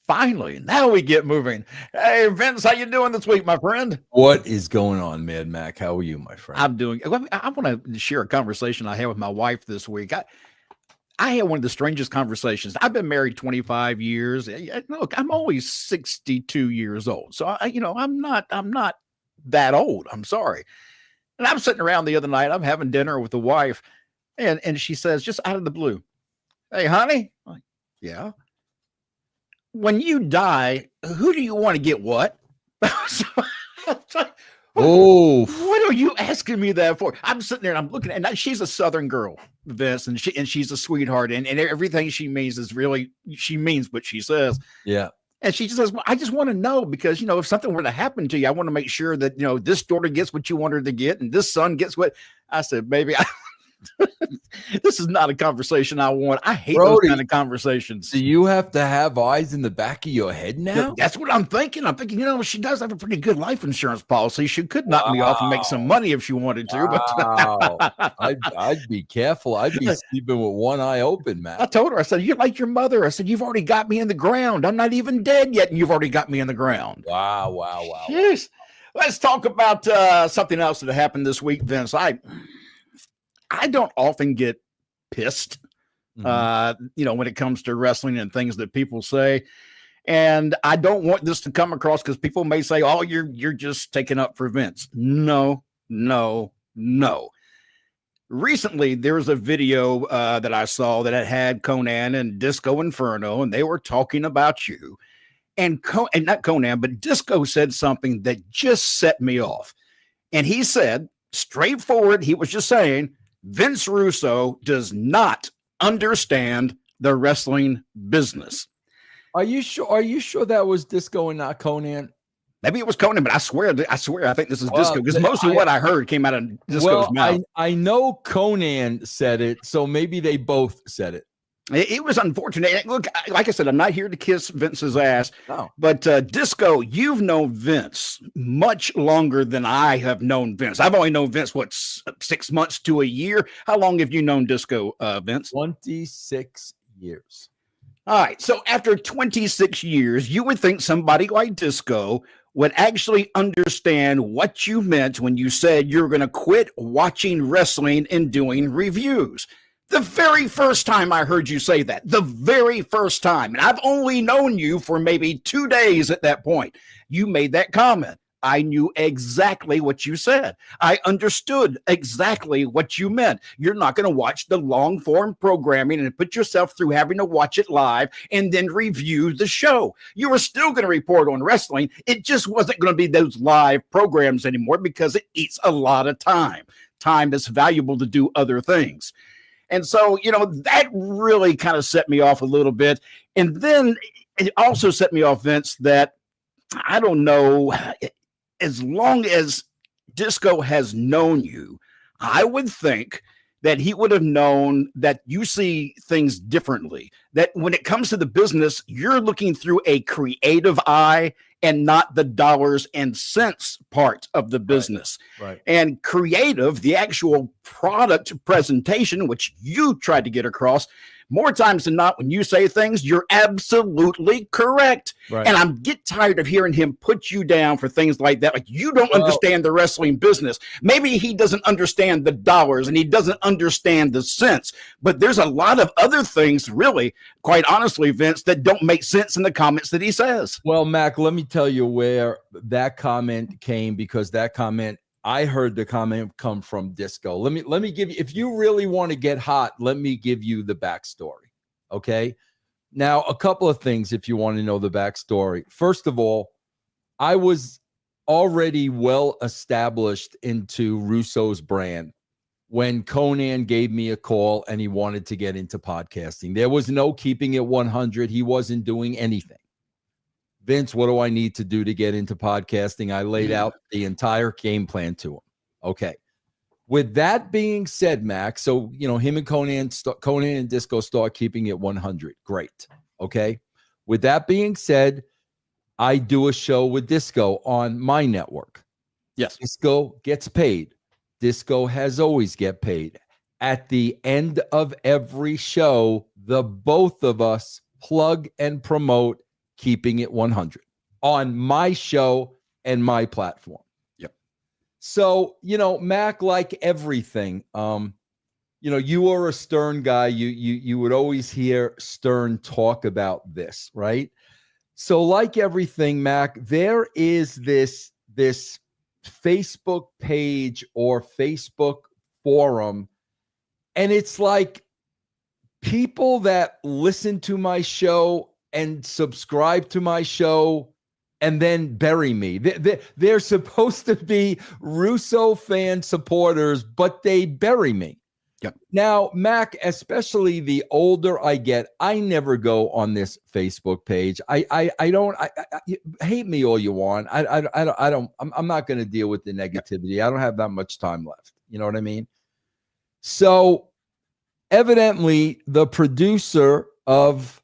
Finally, now we get moving. Hey, Vince, how you doing this week, my friend? What is going on, Mad Mac? How are you, my friend? I'm doing. I want to share a conversation I had with my wife this week. I had one of the strangest conversations. I've been married 25 years. Look, I'm only 62 years old, so I'm not that old. I'm sorry. And I'm sitting around the other night. I'm having dinner with the wife, and she says, just out of the blue, "Hey, honey." I'm like, yeah. When you die, who do you want to get what? Oh, what are you asking me that for? I'm sitting there and I'm looking at, and she's a Southern girl, Vince, and she's a sweetheart, and everything she means is really, she means what she says. yeah. And she just says, well, I just want to know because, if something were to happen to you, I want to make sure that, this daughter gets what you want her to get and this son gets what. I said, baby, this is not a conversation I want. I hate those kind of conversations. Do you have to have eyes in the back of your head now? That's what I'm thinking. I'm thinking, she does have a pretty good life insurance policy. She could knock me off and make some money if she wanted to. But I'd be careful. I'd be sleeping with one eye open, man. I told her, I said, you're like your mother. I said, you've already got me in the ground. I'm not even dead yet, and you've already got me in the ground. Wow. Yes. Let's talk about something else that happened this week, Vince. I don't often get pissed, when it comes to wrestling and things that people say. And I don't want this to come across because people may say, oh, you're just taking up for Vince. No. Recently, there was a video that I saw that had Konnan and Disco Inferno, and they were talking about you. And not Konnan, but Disco said something that just set me off. And he said, straightforward, he was just saying, Vince Russo does not understand the wrestling business. Are you sure that was Disco and not Konnan? Maybe it was Konnan, but I swear, I think this is Disco because most of what I heard came out of Disco's mouth. I know Konnan said it, so maybe they both said it. It was unfortunate. Look, like I said, I'm not here to kiss Vince's ass, no. But Disco, you've known Vince much longer than I have known Vince. I've only known Vince, 6 months to a year? How long have you known Disco, Vince? 26 years. All right. So after 26 years, you would think somebody like Disco would actually understand what you meant when you said you're going to quit watching wrestling and doing reviews. The very first time I heard you say that, the very first time, and I've only known you for maybe 2 days at that point, you made that comment. I knew exactly what you said. I understood exactly what you meant. You're not going to watch the long form programming and put yourself through having to watch it live and then review the show. You were still going to report on wrestling. It just wasn't going to be those live programs anymore because it eats a lot of time. Time that's valuable to do other things. And so, that really kind of set me off a little bit. And then it also set me off, Vince, that I don't know, as long as Disco has known you, I would think that he would have known that you see things differently, that when it comes to the business, you're looking through a creative eye and not the dollars and cents part of the business. Right. And creative, the actual product presentation, which you tried to get across, more times than not, when you say things, you're absolutely correct. Right. And I get tired of hearing him put you down for things like that. Like, you don't understand the wrestling business. Maybe he doesn't understand the dollars and he doesn't understand the cents. But there's a lot of other things, really, quite honestly, Vince, that don't make sense in the comments that he says. Well, Mac, let me tell you where that comment came, because that comment, I heard the comment come from Disco. Let me give you, if you really want to get hot, let me give you the backstory. Okay. Now, a couple of things if you want to know the backstory. First of all, I was already well established into Russo's brand when Konnan gave me a call and he wanted to get into podcasting. There was no keeping it 100. He wasn't doing anything. Vince, what do I need to do to get into podcasting? I laid out the entire game plan to him. Okay. With that being said, Max, so, him and Konnan and Disco start keeping it 100. Great. Okay. With that being said, I do a show with Disco on my network. Yes. Disco gets paid. Disco has always get paid. At the end of every show, the both of us plug and promote Keeping It 100 on my show and my platform. Yep. So, Mac, like everything, you are a Stern guy. You would always hear Stern talk about this, right? So like everything, Mac, there is this Facebook page or Facebook forum, and it's like people that listen to my show and subscribe to my show and then bury me. They're supposed to be Russo fan supporters, but they bury me. Yep. Now, Mac, especially the older I get, I never go on this Facebook page. I don't hate me all you want. I'm not going to deal with the negativity. I don't have that much time left. You know what I mean? So evidently the producer of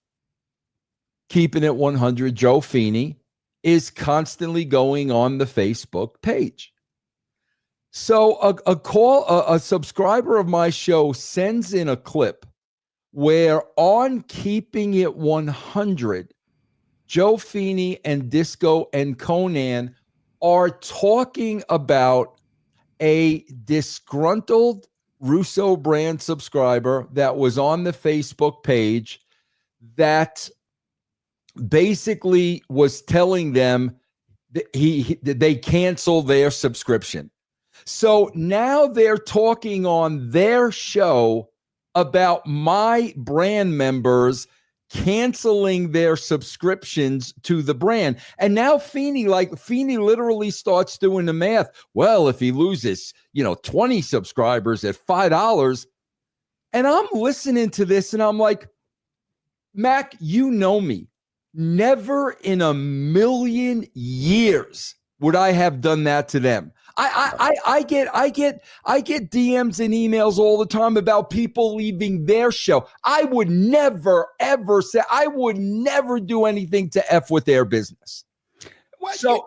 Keeping It 100, Joe Feeney, is constantly going on the Facebook page. So a subscriber of my show sends in a clip where on Keeping It 100, Joe Feeney and Disco and Konnan are talking about a disgruntled Russo brand subscriber that was on the Facebook page that basically was telling them that they cancel their subscription. So now they're talking on their show about my brand members canceling their subscriptions to the brand. And now Feeney literally starts doing the math. Well, if he loses, 20 subscribers at $5, and I'm listening to this and I'm like, Mac, you know me. Never in a million years would I have done that to them. I get DMs and emails all the time about people leaving their show. I would never, ever say, I would never do anything to F with their business. What? So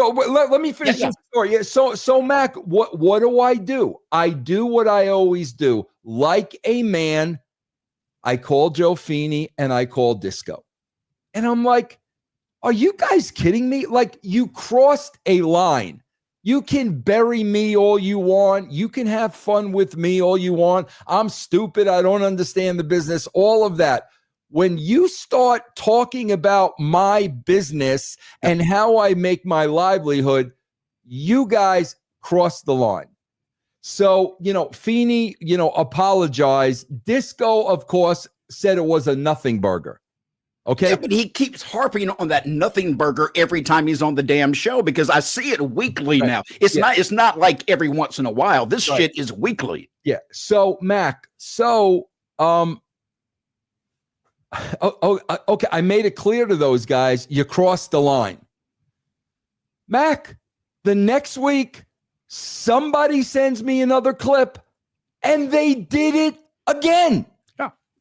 let me finish the story. Yeah, so Mac, what do? I do what I always do. Like a man, I call Joe Feeney and I call Disco. And I'm like, are you guys kidding me? Like, you crossed a line. You can bury me all you want. You can have fun with me all you want. I'm stupid. I don't understand the business, all of that. When you start talking about my business and how I make my livelihood, you guys cross the line. So, Feeney, apologized. Disco, of course, said it was a nothing burger. Okay. Yeah, but he keeps harping on that nothing burger every time he's on the damn show because I see it weekly now. It's not like every once in a while. This shit is weekly. Yeah. So Mac, okay, I made it clear to those guys, you crossed the line. Mac, the next week, somebody sends me another clip and they did it again.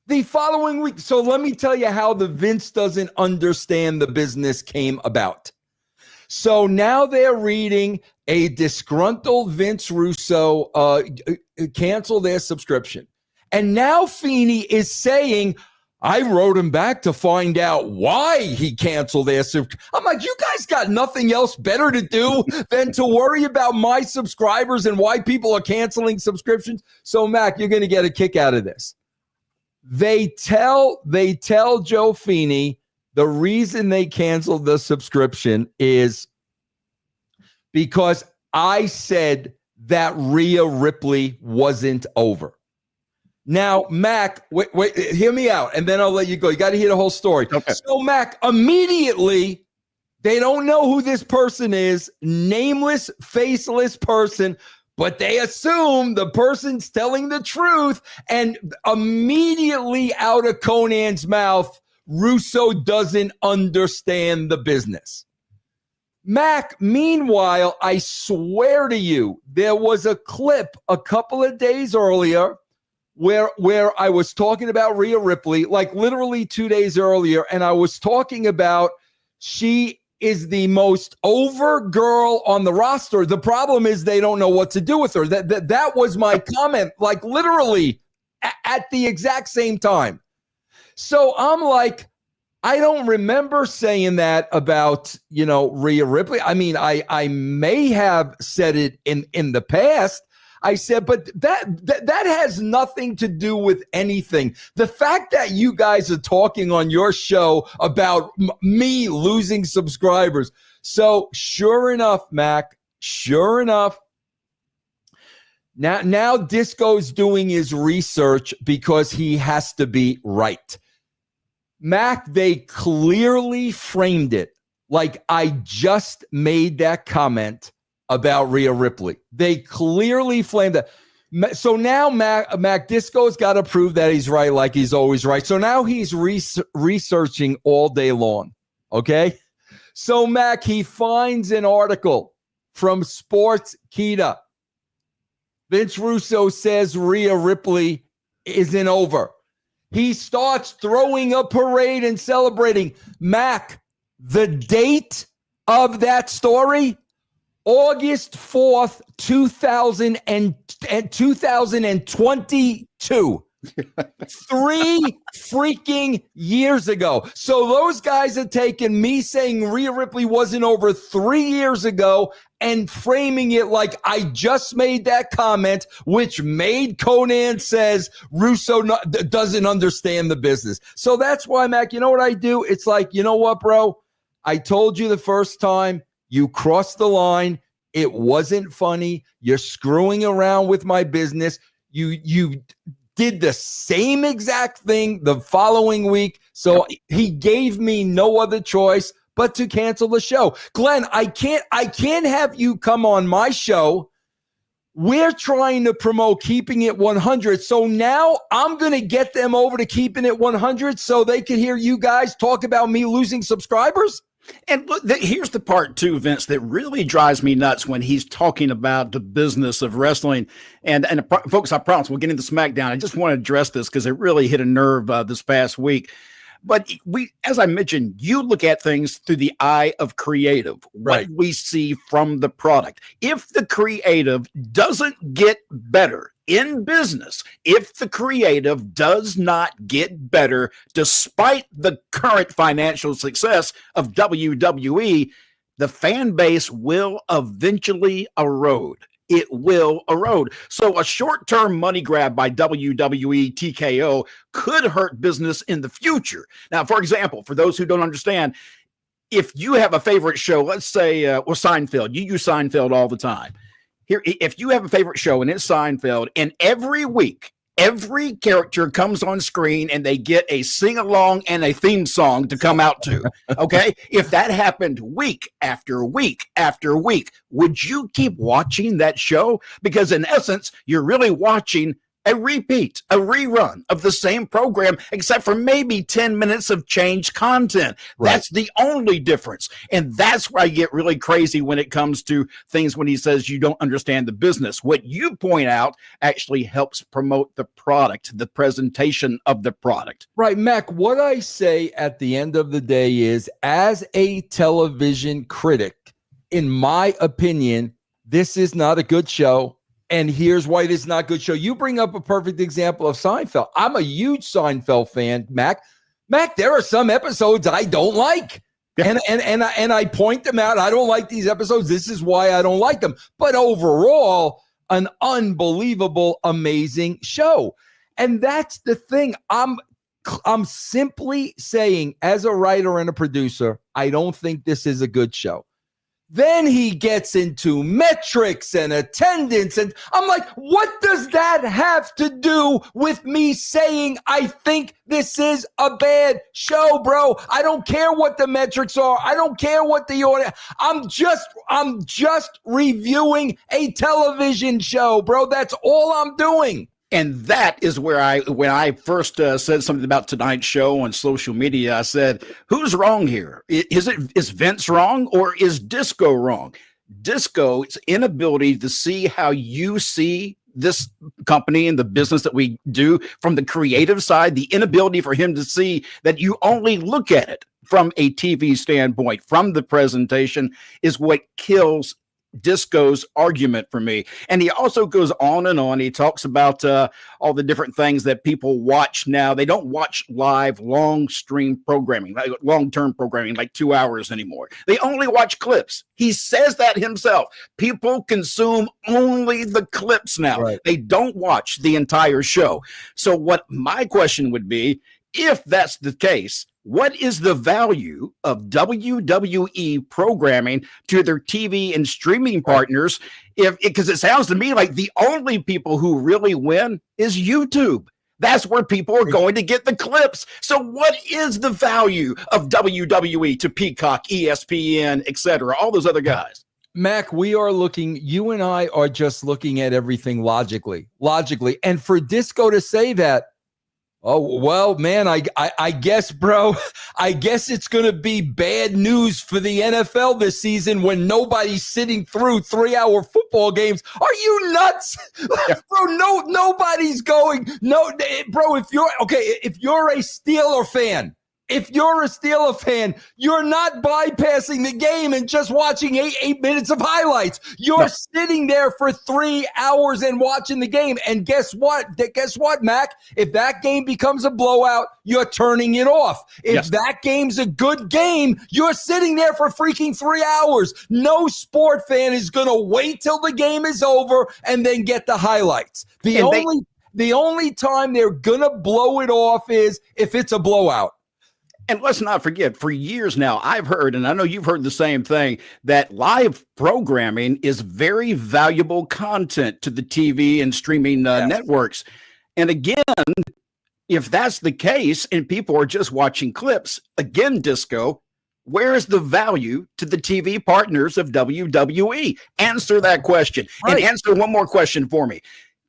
The following week. So let me tell you how the Vince doesn't understand the business came about. So now they're reading a disgruntled Vince Russo cancel their subscription. And now Feeney is saying, I wrote him back to find out why he canceled their subscription. I'm like, you guys got nothing else better to do than to worry about my subscribers and why people are canceling subscriptions. So Mac, you're going to get a kick out of this. They tell Joe Feeney the reason they canceled the subscription is because I said that Rhea Ripley wasn't over. Now, Mac, wait, hear me out, and then I'll let you go. You got to hear the whole story. Okay. So, Mac, immediately, they don't know who this person is, nameless, faceless person, but they assume the person's telling the truth, and immediately out of Konnan's mouth, Russo doesn't understand the business. Mac, meanwhile, I swear to you, there was a clip a couple of days earlier where I was talking about Rhea Ripley, like literally 2 days earlier, and I was talking about she is the most over girl on the roster. The problem is they don't know what to do with her. That was my comment, like literally at the exact same time. So I'm like, I don't remember saying that about, Rhea Ripley. I mean, I may have said it in the past. I said, but that has nothing to do with anything. The fact that you guys are talking on your show about me losing subscribers. So sure enough, Mac, now Disco's doing his research because he has to be right. Mac, they clearly framed it like I just made that comment about Rhea Ripley. They clearly framed that. So now Mac Disco's got to prove that he's right like he's always right. So now he's researching all day long, okay? So Mac, he finds an article from Sportskeeda. Vince Russo says Rhea Ripley isn't over. He starts throwing a parade and celebrating. Mac, the date of that story, August 4th, 2022. 3 freaking years ago. So those guys are taking me saying Rhea Ripley wasn't over 3 years ago and framing it like I just made that comment, which made Konnan says Russo doesn't understand the business. So that's why, Mac, you know what I do? It's like, you know what, bro? I told you the first time, you crossed the line. It wasn't funny. You're screwing around with my business. You did the same exact thing the following week. So he gave me no other choice but to cancel the show. Glenn, I can't have you come on my show. We're trying to promote Keeping It 100. So now I'm going to get them over to Keeping It 100 so they can hear you guys talk about me losing subscribers. And look, here's the part too, Vince, that really drives me nuts when he's talking about the business of wrestling. And folks, I promise we'll get into SmackDown. I just want to address this because it really hit a nerve this past week. But as I mentioned, you look at things through the eye of creative, right? What we see from the product. If the creative doesn't get better in business, if the creative does not get better, despite the current financial success of WWE, the fan base will eventually erode. It will erode. So a short-term money grab by WWE TKO could hurt business in the future. Now, for example, for those who don't understand, if you have a favorite show, let's say, Seinfeld, you use Seinfeld all the time. Here, if you have a favorite show and it's Seinfeld, and every week, every character comes on screen and they get a sing-along and a theme song to come out to, okay? If that happened week after week after week, would you keep watching that show? Because in essence, you're really watching a repeat, a rerun of the same program, except for maybe 10 minutes of changed content. Right. That's the only difference. And that's where I get really crazy when it comes to things when he says you don't understand the business. What you point out actually helps promote the product, the presentation of the product. Right, Mac, what I say at the end of the day is, as a television critic, in my opinion, this is not a good show. And here's why it is not a good show. You bring up a perfect example of Seinfeld. I'm a huge Seinfeld fan, Mac. Mac, there are some episodes I don't like. Yeah. And I point them out. I don't like these episodes. This is why I don't like them. But overall, an unbelievable, amazing show. And that's the thing. I'm simply saying, as a writer and a producer, I don't think this is a good show. Then he gets into metrics and attendance. And I'm like, what does that have to do with me saying I think this is a bad show, bro? I don't care what the metrics are. I don't care what the order. I'm just reviewing a television show, bro. That's all I'm doing. And that is where when I first said something about tonight's show on social media, I said, who's wrong here? Is Vince wrong or is Disco wrong? Disco's inability to see how you see this company and the business that we do from the creative side, the inability for him to see that you only look at it from a TV standpoint, from the presentation, is what kills Disco's argument for me. And he also goes on and on. He talks about all the different things that people watch now. They don't watch live, long stream programming, like long-term programming, like 2 hours anymore. They only watch clips. He says that himself. People consume only the clips now. Right. They don't watch the entire show. So what my question would be, if that's the case, what is the value of WWE programming to their TV and streaming partners? Because it sounds to me like the only people who really win is YouTube. That's where people are going to get the clips. So what is the value of WWE to Peacock, ESPN, etc., all those other guys? Mac, you and I are just looking at everything logically. And for Disco to say that, oh, well, man, I guess, bro, I guess it's going to be bad news for the NFL this season when nobody's sitting through 3-hour football games. Are you nuts? Yeah. Bro, nobody's going. No, bro, if you're a Steeler fan, you're not bypassing the game and just watching eight minutes of highlights. You're sitting there for 3 hours and watching the game. And guess what, Mac? If that game becomes a blowout, you're turning it off. If that game's a good game, you're sitting there for freaking 3 hours. No sport fan is going to wait till the game is over and then get the highlights. The only time they're going to blow it off is if it's a blowout. And let's not forget, for years now, I've heard, and I know you've heard the same thing, that live programming is very valuable content to the TV and streaming networks. And again, if that's the case and people are just watching clips, again, Disco, where is the value to the TV partners of WWE? Answer that question. Right. And answer one more question for me.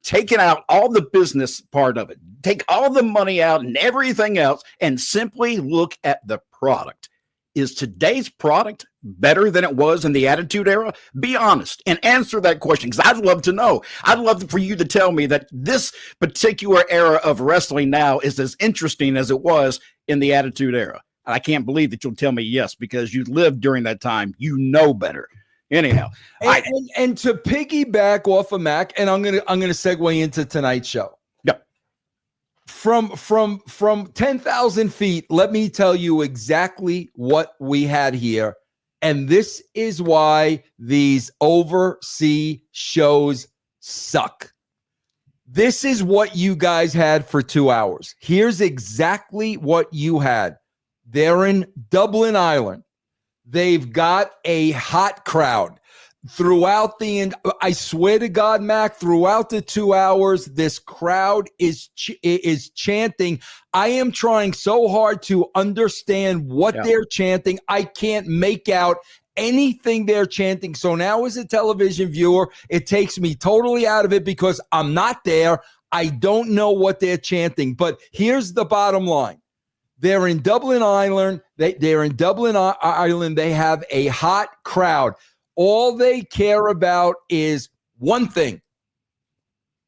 Taking out all the business part of it, take all the money out and everything else, and simply look at the product. Is today's product better than it was in the Attitude Era? Be honest and answer that question, because I'd love to know. I'd love for you to tell me that this particular era of wrestling now is as interesting as it was in the Attitude Era. And I can't believe that you'll tell me yes, because you lived during that time. You know better. Anyhow, and to piggyback off of Mac, and I'm gonna segue into tonight's show. Yep. From 10,000 feet, let me tell you exactly what we had here, and this is why these overseas shows suck. This is what you guys had for 2 hours. Here's exactly what you had. They're in Dublin, Ireland. They've got a hot crowd throughout I swear to God, Mac, throughout the 2 hours, this crowd is chanting. I am trying so hard to understand what they're chanting. I can't make out anything they're chanting. So now as a television viewer, it takes me totally out of it because I'm not there. I don't know what they're chanting. But here's the bottom line. They're in Dublin, Ireland. They're in Dublin, Ireland. They have a hot crowd. All they care about is one thing: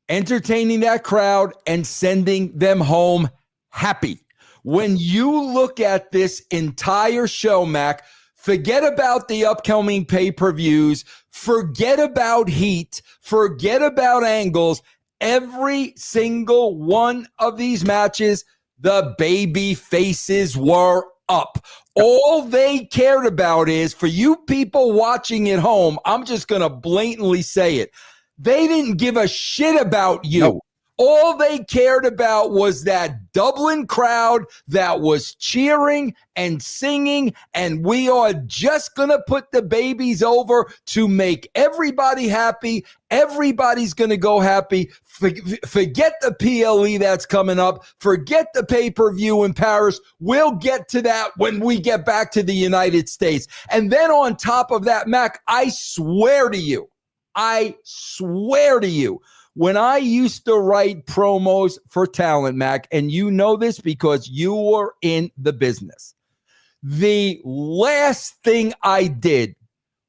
entertaining that crowd and sending them home happy. When you look at this entire show, Mac, forget about the upcoming pay-per-views, forget about heat, forget about angles. Every single one of these matches, the baby faces were up. All they cared about is, for you people watching at home, I'm just going to blatantly say it. They didn't give a shit about you. No. All they cared about was that Dublin crowd that was cheering and singing, and we are just going to put the babies over to make everybody happy. Everybody's going to go happy. Forget the PLE that's coming up. Forget the pay-per-view in Paris. We'll get to that when we get back to the United States. And then on top of that, Mac, I swear to you, when I used to write promos for talent, Mac, and you know this because you were in the business, the last thing I did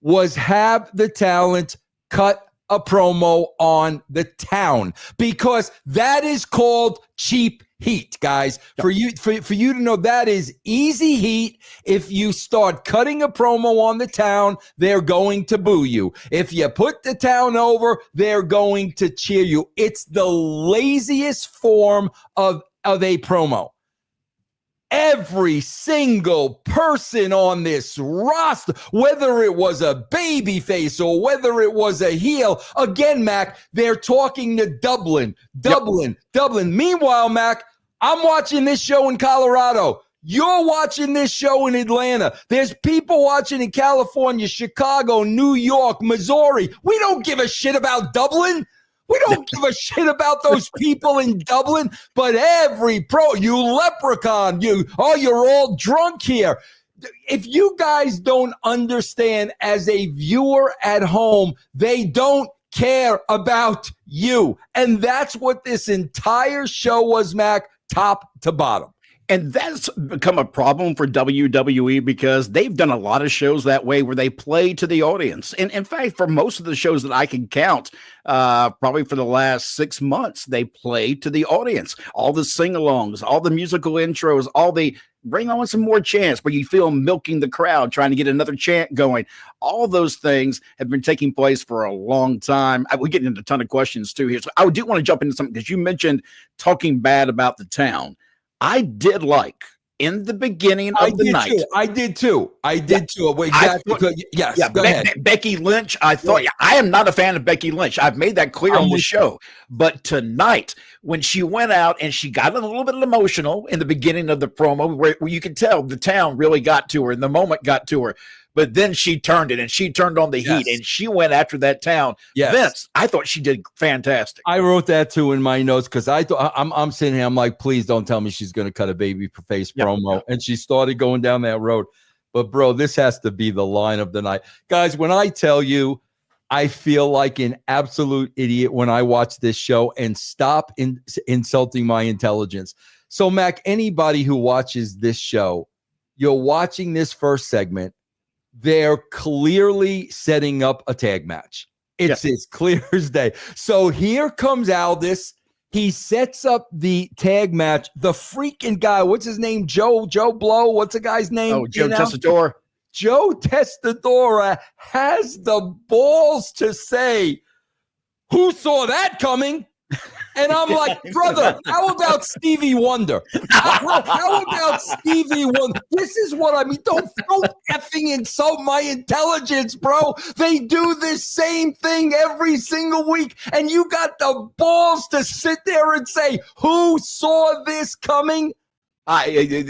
was have the talent cut a promo on the town, because that is called cheap heat, guys. For you to know, that is easy heat. If you start cutting a promo on the town, they're going to boo you. If you put the town over, they're going to cheer you. It's the laziest form of a promo. Every single person on this roster, whether it was a babyface or whether it was a heel, again, Mac, they're talking to Dublin. Meanwhile, Mac, I'm watching this show in Colorado. You're watching this show in Atlanta. There's people watching in California, Chicago, New York, Missouri. We don't give a shit about Dublin. We don't give a shit about those people in Dublin, but you leprechaun, you're all drunk here. If you guys don't understand, as a viewer at home, they don't care about you. And that's what this entire show was, Mac, top to bottom. And that's become a problem for WWE because they've done a lot of shows that way where they play to the audience. And in fact, for most of the shows that I can count, probably for the last 6 months, they play to the audience. All the sing-alongs, all the musical intros, all the bring on some more chants where you feel them milking the crowd, trying to get another chant going. All those things have been taking place for a long time. We're getting into a ton of questions too here. So I do want to jump into something because you mentioned talking bad about the town. I did like in the beginning of the night. I did too. Exactly. Yes. Go ahead. Becky Lynch. I thought I am not a fan of Becky Lynch. I've made that clear on the show. But tonight, when she went out and she got a little bit emotional in the beginning of the promo, where you could tell the town really got to her and the moment got to her. But then she turned it and she turned on the heat and she went after that town. Yes. Vince, I thought she did fantastic. I wrote that too in my notes because I thought I'm sitting here. I'm like, please don't tell me she's going to cut a baby face promo. And she started going down that road. But bro, this has to be the line of the night. Guys, when I tell you, I feel like an absolute idiot when I watch this show, and stop insulting my intelligence. So Mac, anybody who watches this show, you're watching this first segment. They're clearly setting up a tag match. It's as clear as day. So here comes Aldis. He sets up the tag match. The freaking guy, what's his name? Joe Blow. What's the guy's name? Oh, Joe Testadora. Joe Testadora has the balls to say, "Who saw that coming?" And I'm like, brother, how about Stevie Wonder? How about Stevie Wonder? This is what I mean. Don't effing insult my intelligence, bro. They do this same thing every single week. And you got the balls to sit there and say, who saw this coming?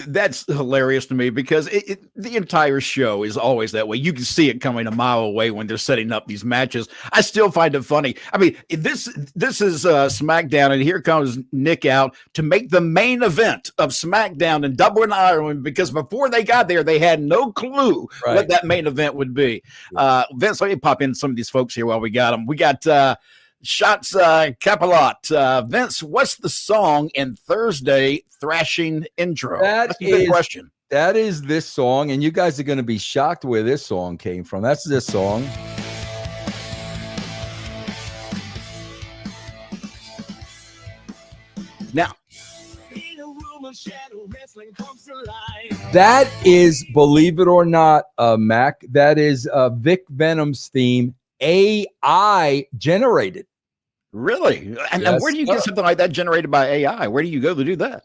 That's hilarious to me because the entire show is always that way. You can see it coming a mile away when they're setting up these matches. I still find it funny. I mean, this is SmackDown, and here comes Nick out to make the main event of SmackDown in Dublin, Ireland, because before they got there, they had no clue what that main event would be. Vince, let me pop in some of these folks here while we got them. We got Shots Capalot. Vince, what's the song in Thursday thrashing intro? That's a good question. That is this song, and you guys are going to be shocked where this song came from. That's this song. Now, that is, believe it or not, Mac, that is Vic Venom's theme, AI generated. Really? And where do you get something like that generated by AI? Where do you go to do that?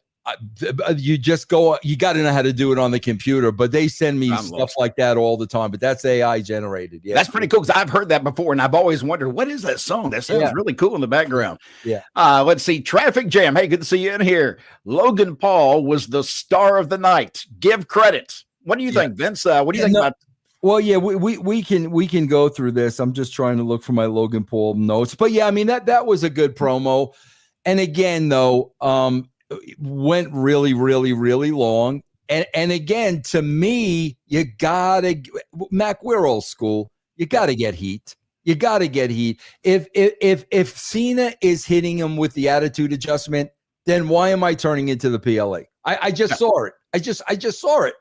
You just go, you got to know how to do it on the computer, but they send me stuff like that all the time, but that's AI generated. Yeah. That's pretty cool because I've heard that before and I've always wondered, what is that song? That sounds really cool in the background. Yeah. Let's see. Traffic Jam. Hey, good to see you in here. Logan Paul was the star of the night. Give credit. What do you think, Vince? What do you think about? Well, yeah, we can go through this. I'm just trying to look for my Logan Paul notes, but yeah, I mean that was a good promo. And again, though, went really, really, really long. And again, to me, you gotta, Mac, we're old school. You gotta get heat. You gotta get heat. If Cena is hitting him with the attitude adjustment, then why am I turning into the PLA? I just saw it. I just saw it.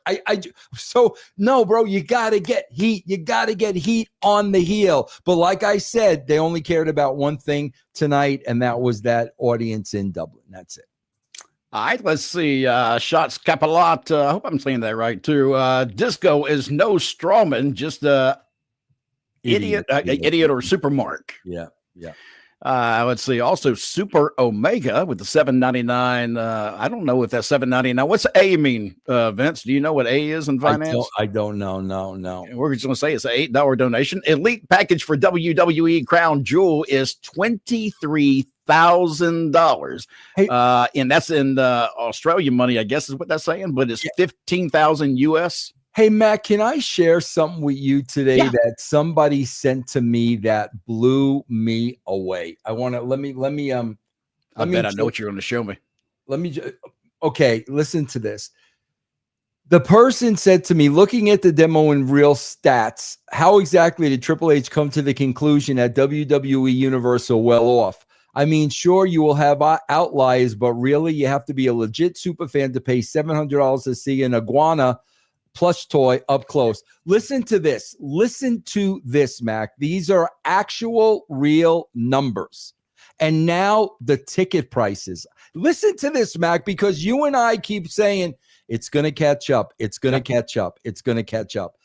So no, bro, you gotta get heat. You gotta get heat on the heel. But like I said, they only cared about one thing tonight, and that was that audience in Dublin. That's it. All right, let's see. Shots Capilat. I hope I'm saying that right too. Disco is no Strawman, just idiot or Supermark. Yeah. Let's see. Also, Super Omega with the $7.99. I don't know if that's $7.99. What's A mean, Vince? Do you know what A is in finance? I don't know. No. We're just going to say it's an $8 donation. Elite package for WWE Crown Jewel is $23,000. Hey, and that's in Australian money, I guess is what that's saying, but it's 15,000 US. Hey, Matt, can I share something with you today that somebody sent to me that blew me away? I want to let me I bet I know what you're going to show me. Okay, listen to this. The person said to me, looking at the demo in real stats, how exactly did Triple H come to the conclusion that WWE Universal well off? I mean, sure, you will have outliers, but really you have to be a legit super fan to pay $700 to see an iguana plush toy up close. Listen to this, Mac. These are actual real numbers. And now the ticket prices. Listen to this, Mac, because you and I keep saying it's going to catch up. It's going to catch up. It's going to catch up.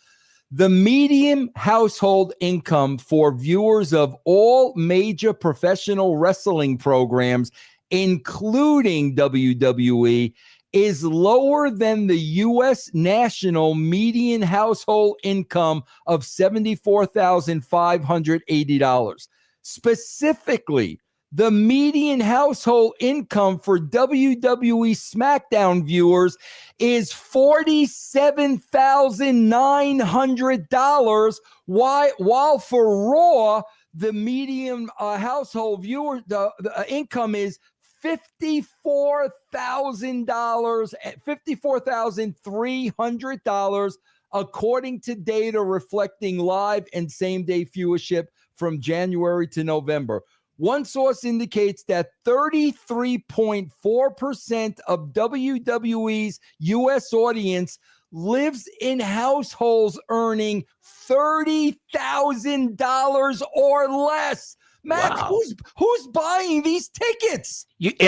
The median household income for viewers of all major professional wrestling programs, including WWE, is lower than the U.S. national median household income of $74,580. Specifically, the median household income for WWE SmackDown viewers is $47,900, while for Raw, the median household viewer the income is $54,300, according to data reflecting live and same-day viewership from January to November. One source indicates that 33.4% of WWE's U.S. audience lives in households earning $30,000 or less. Max, wow. Who's buying these tickets?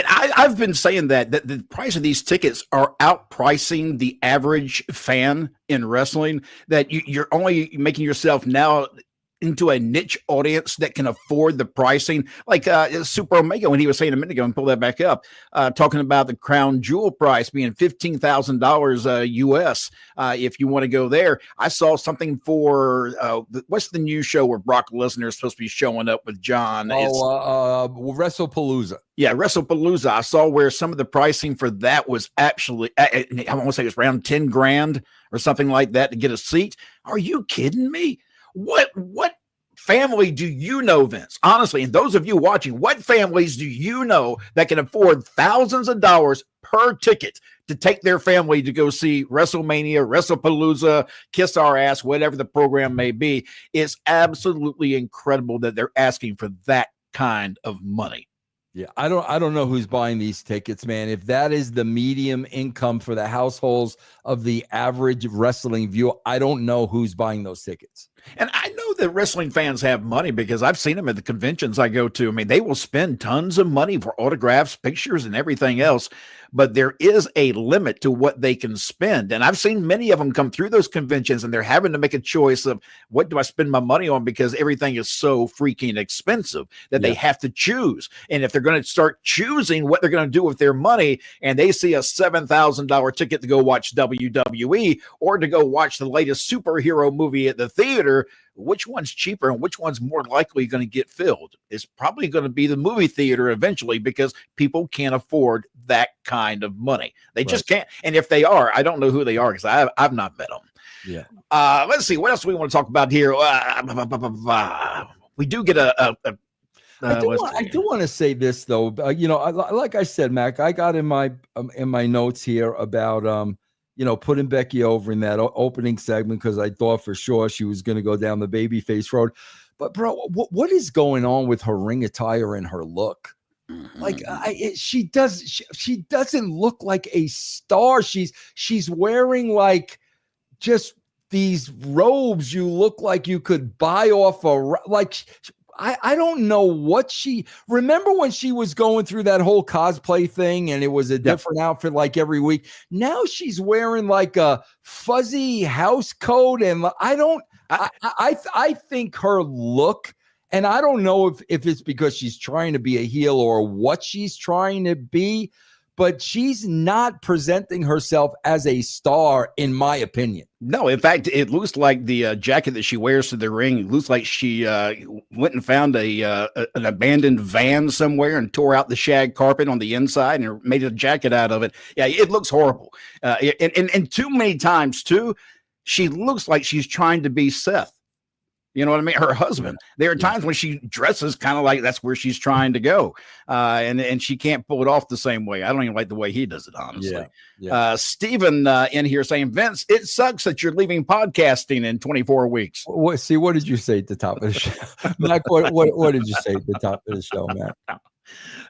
I've been saying that the price of these tickets are outpricing the average fan in wrestling, that you're only making yourself now into a niche audience that can afford the pricing, like Super Omega, when he was saying a minute ago, and pull that back up, talking about the crown jewel price being $15,000 US. If you want to go there, I saw something for what's the new show where Brock Lesnar is supposed to be showing up with John? WrestlePalooza. Yeah, WrestlePalooza. I saw where some of the pricing for that was actually, I want to say it was around 10 grand or something like that to get a seat. Are you kidding me? What family do you know, Vince? Honestly, and those of you watching, what families do you know that can afford thousands of dollars per ticket to take their family to go see WrestleMania, WrestlePalooza, Kiss Our Ass, whatever the program may be? It's absolutely incredible that they're asking for that kind of money. Yeah, I don't know who's buying these tickets, man. If that is the medium income for the households of the average wrestling viewer, I don't know who's buying those tickets. And I know that wrestling fans have money because I've seen them at the conventions I go to. I mean, they will spend tons of money for autographs, pictures, and everything else. But there is a limit to what they can spend. And I've seen many of them come through those conventions and they're having to make a choice of what do I spend my money on, because everything is so freaking expensive that they have to choose. And if they're going to start choosing what they're going to do with their money, and they see a $7,000 ticket to go watch WWE or to go watch the latest superhero movie at the theater, which one's cheaper and which one's more likely going to get filled? It's probably going to be the movie theater eventually, because people can't afford that kind of money. They just can't. And if they are, I don't know who they are because I've not met them. Yeah. Let's see. What else do we want to talk about here? We do get I do want to say this though. Like I said, Mac, I got in my notes here about putting Becky over in that opening segment because I thought for sure she was going to go down the babyface road. But bro, what is going on with her ring attire and her look? Like she doesn't look like a star. She's wearing like just these robes. You look like you could buy off I don't know what remember when she was going through that whole cosplay thing and it was a different outfit like every week. Now she's wearing like a fuzzy house coat. And I think her look, and I don't know if it's because she's trying to be a heel or what she's trying to be, but she's not presenting herself as a star, in my opinion. No, in fact, it looks like the jacket that she wears to the ring looks like she went and found an abandoned van somewhere and tore out the shag carpet on the inside and made a jacket out of it. Yeah, it looks horrible. And too many times, too, she looks like she's trying to be Seth. You know what I mean? Her husband. There are times when she dresses kind of like that's where she's trying to go. And she can't pull it off the same way. I don't even like the way he does it, honestly. Steven in here saying, Vince, it sucks that you're leaving podcasting in 24 weeks. What did you say at the top of the show? Mac, what did you say at the top of the show, Mac? All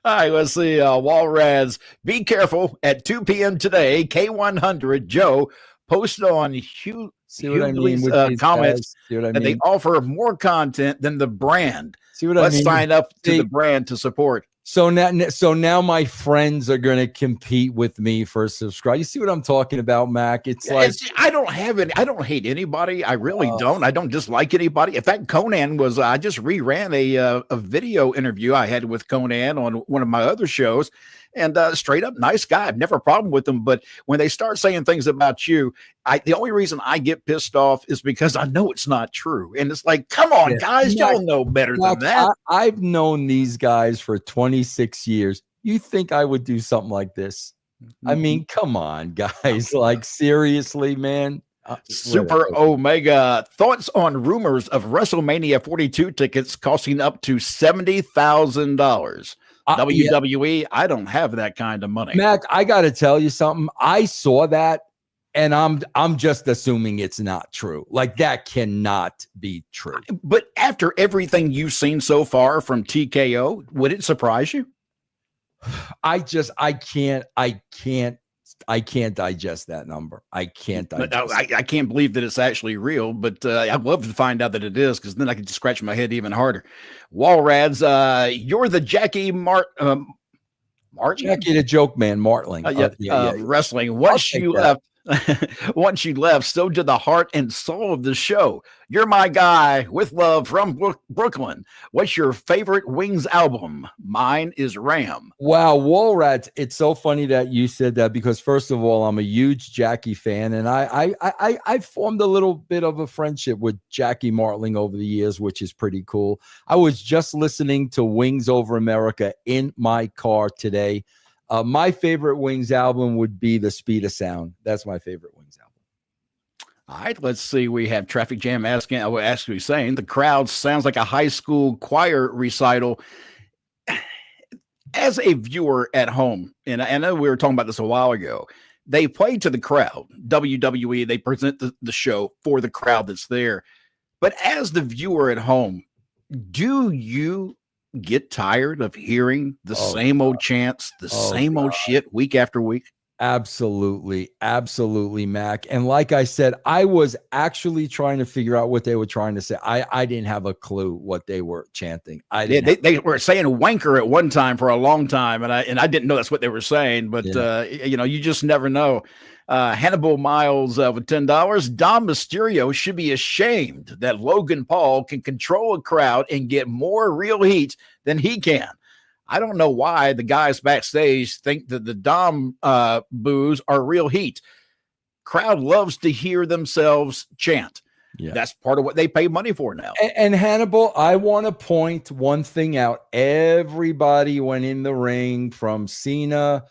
right, let's see. Walrads, be careful at 2 p.m. today. K100 Joe posted on Hugh. See what I mean with comments that they offer more content than the brand. See what Let's I mean? sign up to the brand to support. So now my friends are going to compete with me for a subscribe. You see what I'm talking about, Mac? I don't have it. I don't hate anybody. I really don't. I don't dislike anybody. In fact, Konnan was. I just reran a video interview I had with Konnan on one of my other shows. And straight up nice guy. I've never a problem with them. But when they start saying things about you, the only reason I get pissed off is because I know it's not true. And it's like, come on, guys, y'all know better than that. I've known these guys for 26 years. You think I would do something like this? I mean, come on, guys. Like, seriously, man. Super Omega, thoughts on rumors of WrestleMania 42 tickets costing up to $70,000. WWE, I don't have that kind of money. Mac, I got to tell you something. I saw that, and I'm just assuming it's not true. Like, that cannot be true. But after everything you've seen so far from TKO, would it surprise you? I can't digest that number. I can't digest I can't believe that it's actually real, but I'd love to find out that it is, because then I could just scratch my head even harder. Walrads, you're the Jackie Martin? Jackie the Joke Man, Martling. Wrestling. Once you left, so did the heart and soul of the show. You're my guy, with love from Brooklyn. What's your favorite Wings album? Mine is Ram. Wow, Walrats, it's so funny that you said that, because first of all, I'm a huge Jackie fan, and I formed a little bit of a friendship with Jackie Martling over the years, which is pretty cool. I was just listening to Wings Over America in my car today. My favorite Wings album would be The Speed of Sound. That's my favorite Wings album. All right, let's see. We have Traffic Jam actually saying the crowd sounds like a high school choir recital. As a viewer at home, and I know we were talking about this a while ago, they play to the crowd. WWE, they present the show for the crowd that's there. But as the viewer at home, do you get tired of hearing the same old chants, the same old shit week after week? Absolutely, Mac. And like I said, I was actually trying to figure out what they were trying to say. I didn't have a clue what they were chanting. They were saying wanker at one time for a long time, and I didn't know that's what they were saying. But you just never know. Hannibal Miles with $10. Dom Mysterio should be ashamed that Logan Paul can control a crowd and get more real heat than he can. I don't know why the guys backstage think that the Dom boos are real heat. Crowd loves to hear themselves chant. Yeah. That's part of what they pay money for now. And Hannibal, I want to point one thing out. Everybody went in the ring, from Cena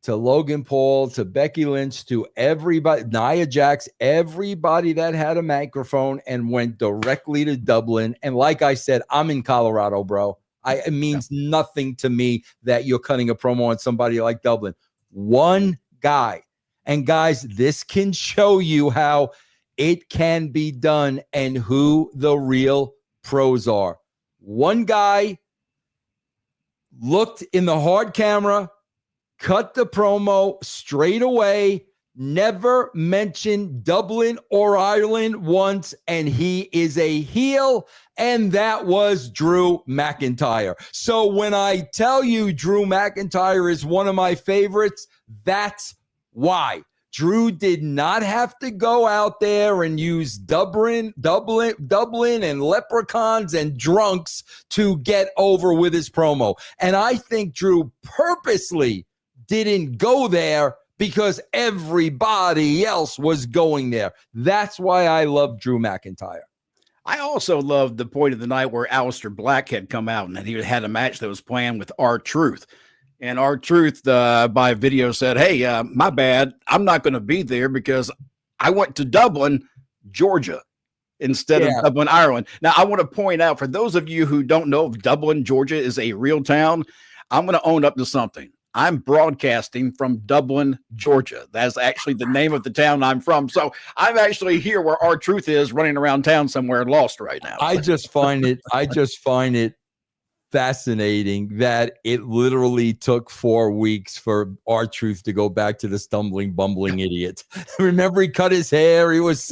to Logan Paul to Becky Lynch to everybody, Nia Jax, everybody that had a microphone, and went directly to Dublin. And like I said, I'm in Colorado, bro. It means nothing to me that you're cutting a promo on somebody like Dublin. One guy. And guys, this can show you how it can be done and who the real pros are. One guy looked in the hard camera, cut the promo straight away, never mentioned Dublin or Ireland once, and he is a heel, and that was Drew McIntyre. So when I tell you Drew McIntyre is one of my favorites, that's why. Drew did not have to go out there and use Dublin and leprechauns and drunks to get over with his promo. And I think Drew purposely didn't go there because everybody else was going there. That's why I love Drew McIntyre. I also loved the point of the night where Aleister Black had come out and he had a match that was planned with R-Truth. And R-Truth by video said, hey, my bad. I'm not going to be there because I went to Dublin, Georgia, instead of Dublin, Ireland. Now, I want to point out, for those of you who don't know if Dublin, Georgia is a real town, I'm going to own up to something. I'm broadcasting from Dublin, Georgia. That's actually the name of the town I'm from. So I'm actually here where R-Truth is, running around town somewhere lost right now. I just find it fascinating that it literally took 4 weeks for R-Truth to go back to the stumbling, bumbling idiot. Remember, he cut his hair. He was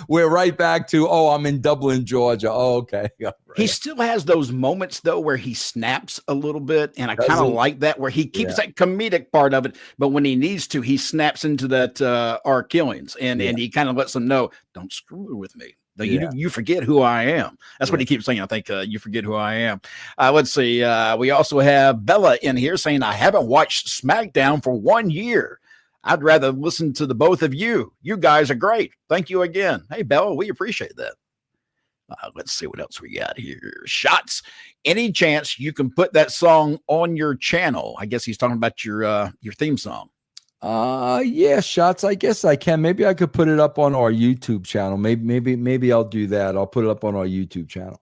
we're right back to, I'm in Dublin, Georgia. Oh, okay. Right. He still has those moments, though, where he snaps a little bit, and I kind of like that, where he keeps that comedic part of it, but when he needs to, he snaps into that R killings, and he kind of lets them know, don't screw with me. You forget who I am. That's what he keeps saying. I think you forget who I am. Let's see. We also have Bella in here saying, I haven't watched SmackDown for 1 year. I'd rather listen to the both of you. You guys are great. Thank you again. Hey, Bella, we appreciate that. Let's see what else we got here. Shots. Any chance you can put that song on your channel? I guess he's talking about your theme song. Yeah, Shots. I guess I can. Maybe I could put it up on our YouTube channel. Maybe I'll do that. I'll put it up on our YouTube channel.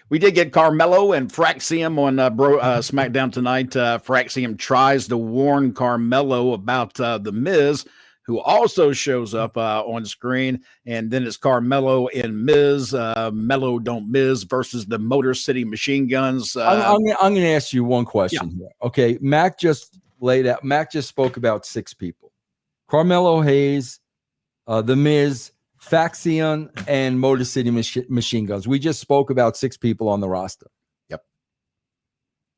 We did get Carmelo and Fraxium on SmackDown tonight. Fraxium tries to warn Carmelo about the Miz, who also shows up on screen. And then it's Carmelo and Miz, Mello Don't Miz versus the Motor City Machine Guns. I'm going to ask you one question here. Okay, Mac just spoke about 6 people: Carmelo Hayes, the Miz, Faxion, and Motor City Machine Guns. We just spoke about 6 people on the roster. Yep.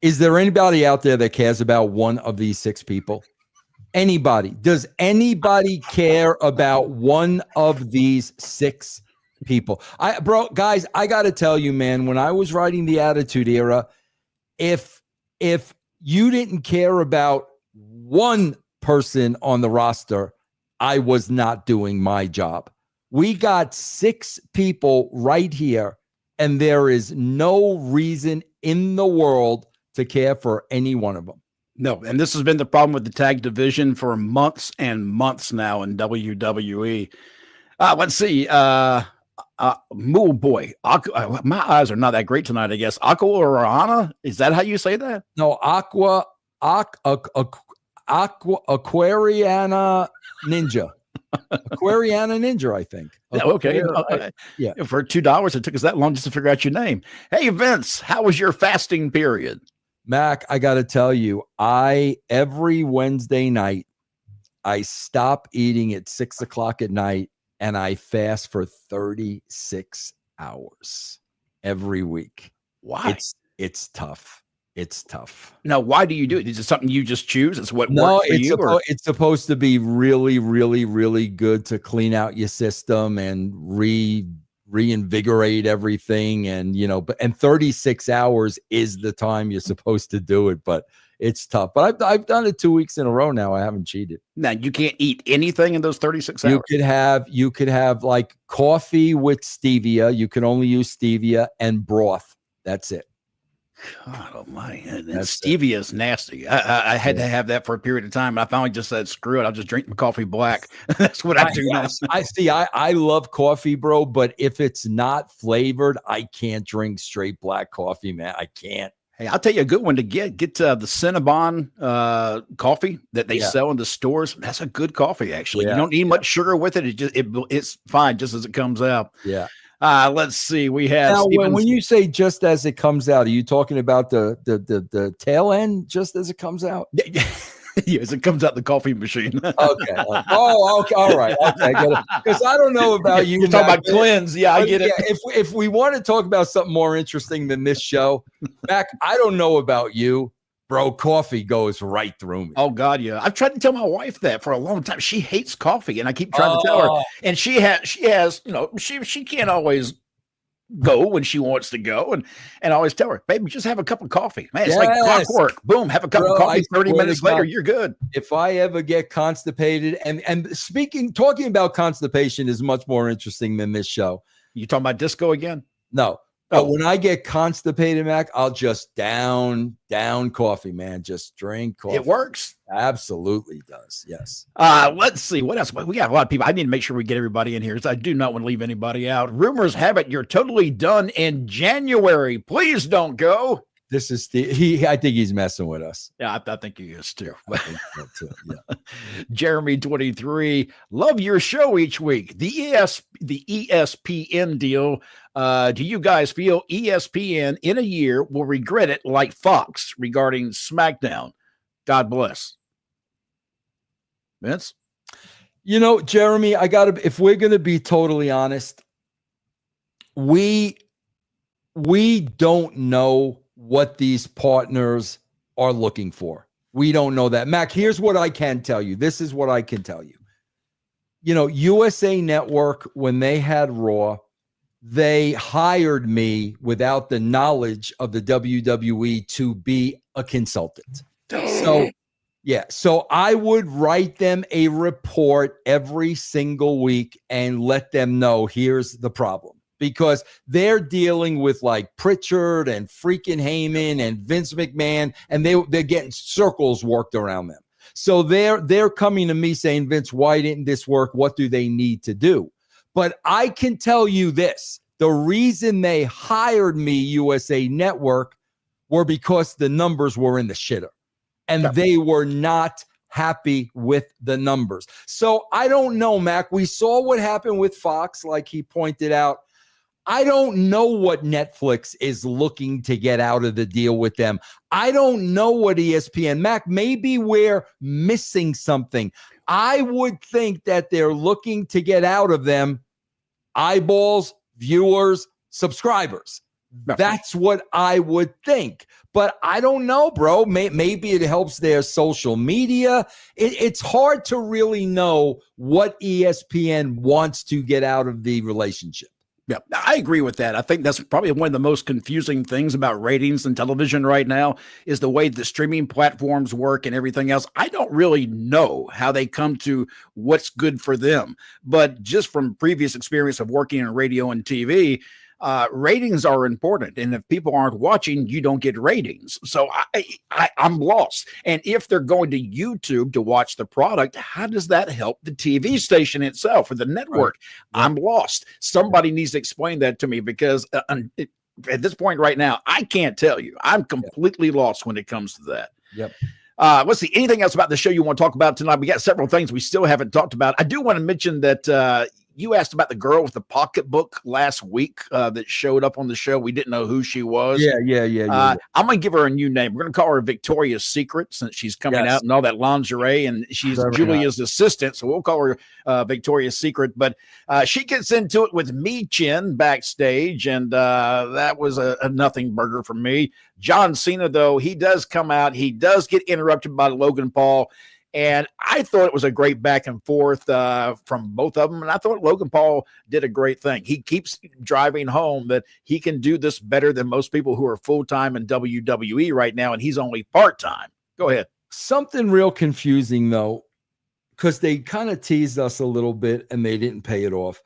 Is there anybody out there that cares about one of these 6 people? Anybody? Does anybody care about one of these 6 people? Guys, I got to tell you, man, when I was writing the Attitude Era, if you didn't care about one person on the roster, I was not doing my job. We got 6 people right here, and there is no reason in the world to care for any one of them. No, and this has been the problem with the tag division for months and months now in WWE. Let's see. Mool Boy. My eyes are not that great tonight, I guess. Aqua or Ana? Is that how you say that? No, Aquariana Ninja. Aquariana Ninja, I think. Yeah, okay. Yeah. For $2, it took us that long just to figure out your name. Hey, Vince, how was your fasting period? Mac, I got to tell you, every Wednesday night, I stop eating at 6 o'clock at night, and I fast for 36 hours every week. Why? It's tough. It's tough. Now, why do you do it? Is it something you just choose? It's what works for you? It's supposed to be really, really, really good to clean out your system and reinvigorate everything. And, and 36 hours is the time you're supposed to do it, but it's tough. But I've done it 2 weeks in a row now. I haven't cheated. Now, you can't eat anything in those 36 hours? You could have like coffee with stevia. You can only use stevia and broth. That's it. God almighty. Stevia is nasty. I had to have that for a period of time. I finally just said, screw it. I'll just drink my coffee black. That's what I do now. I love coffee, bro, but if it's not flavored, I can't drink straight black coffee, man. I can't. Hey, I'll tell you a good one to get the Cinnabon coffee that they sell in the stores. That's a good coffee, actually. You don't need much sugar with it. It's fine just as it comes out. Yeah. Let's see. We have now, when you say just as it comes out, are you talking about the tail end just as it comes out? Yes, it comes out the coffee machine. Okay. Oh, okay. All right. Okay. Because I don't know about you. You're talking about cleanse. Yeah, I get it. If we want to talk about something more interesting than this show, Mac, I don't know about you, bro. Coffee goes right through me. Oh God, yeah. I've tried to tell my wife that for a long time. She hates coffee, and I keep trying to tell her. And she has, she can't always go when she wants to go, and I always tell her, baby, just have a cup of coffee, man. It's like clockwork. Boom, have a cup of coffee. 30 minutes later, you're good. If I ever get constipated, and talking about constipation is much more interesting than this show. You talking about disco again? No. But when I get constipated, Mac, I'll just down coffee, man. Just drink coffee. It works. Absolutely does. Yes. Let's see what else. We got a lot of people. I need to make sure we get everybody in here, because I do not want to leave anybody out. Rumors have it you're totally done in January. Please don't go. This is I think he's messing with us. Yeah, I think he is too. I think so too. Yeah. Jeremy 23, love your show each week. The ESPN deal. Do you guys feel ESPN in a year will regret it like Fox regarding SmackDown? God bless. Vince? Jeremy, if we're going to be totally honest, we don't know what these partners are looking for. We don't know that. Mac, here's what I can tell you. This is what I can tell you. USA Network, when they had Raw, they hired me without the knowledge of the WWE to be a consultant. So I would write them a report every single week and let them know here's the problem, because they're dealing with like Pritchard and freaking Heyman and Vince McMahon, and they're getting circles worked around them. So they're coming to me saying, Vince, why didn't this work? What do they need to do? But I can tell you this, the reason they hired me, USA Network, were because the numbers were in the shitter. And they were not happy with the numbers. So I don't know, Mac. We saw what happened with Fox, like he pointed out. I don't know what Netflix is looking to get out of the deal with them. I don't know what ESPN, Mac, maybe we're missing something. I would think that they're looking to get out of them eyeballs, viewers, subscribers. That's what I would think. But I don't know, bro. Maybe it helps their social media. It's hard to really know what ESPN wants to get out of the relationship. Yeah, I agree with that. I think that's probably one of the most confusing things about ratings in television right now is the way the streaming platforms work and everything else. I don't really know how they come to what's good for them, but just from previous experience of working in radio and TV, ratings are important. And if people aren't watching, you don't get ratings. So I'm lost. And if they're going to YouTube to watch the product, how does that help the TV station itself or the network? Right. I'm lost. Somebody needs to explain that to me, because at this point right now, I can't tell you. I'm completely lost when it comes to that. Yep. Let's see. Anything else about the show you want to talk about tonight? We got several things we still haven't talked about. I do want to mention that you asked about the girl with the pocketbook last week that showed up on the show. We didn't know who she was. Yeah. I'm going to give her a new name. We're going to call her Victoria's Secret, since she's coming out in all that lingerie, and she's Julia's assistant. So we'll call her Victoria's Secret. But she gets into it with Me Chin backstage, and that was a nothing burger for me. John Cena, though, he does come out. He does get interrupted by Logan Paul. And I thought it was a great back and forth from both of them. And I thought Logan Paul did a great thing. He keeps driving home that he can do this better than most people who are full-time in WWE right now, and he's only part-time. Go ahead. Something real confusing, though, because they kind of teased us a little bit and they didn't pay it off.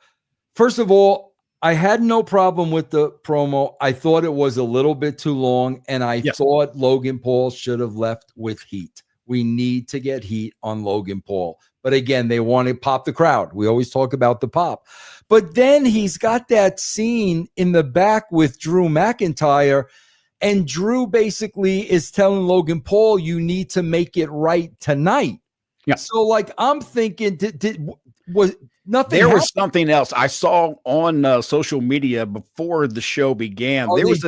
First of all, I had no problem with the promo. I thought it was a little bit too long, and I thought Logan Paul should have left with heat. We need to get heat on Logan Paul. But again, they want to pop the crowd. We always talk about the pop. But then he's got that scene in the back with Drew McIntyre, and Drew basically is telling Logan Paul, you need to make it right tonight. Yeah. So, like, I'm thinking, Nothing. There was something else I saw on social media before the show began. There was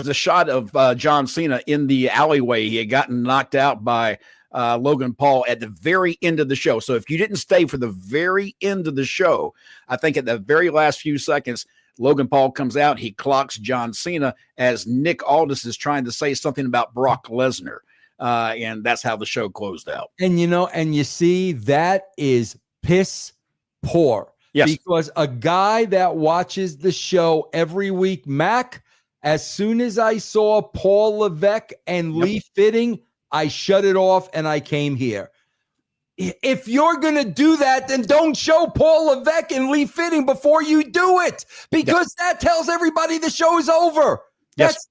a shot of John Cena in the alleyway. He had gotten knocked out by Logan Paul at the very end of the show. So if you didn't stay for the very end of the show, I think at the very last few seconds, Logan Paul comes out. He clocks John Cena as Nick Aldis is trying to say something about Brock Lesnar. And that's how the show closed out. And you see, that is piss poor. Yes. Because a guy that watches the show every week, Mac, as soon as I saw Paul Levesque and Lee Fitting, I shut it off and I came here. If you're going to do that, then don't show Paul Levesque and Lee Fitting before you do it, because that tells everybody the show is over. That's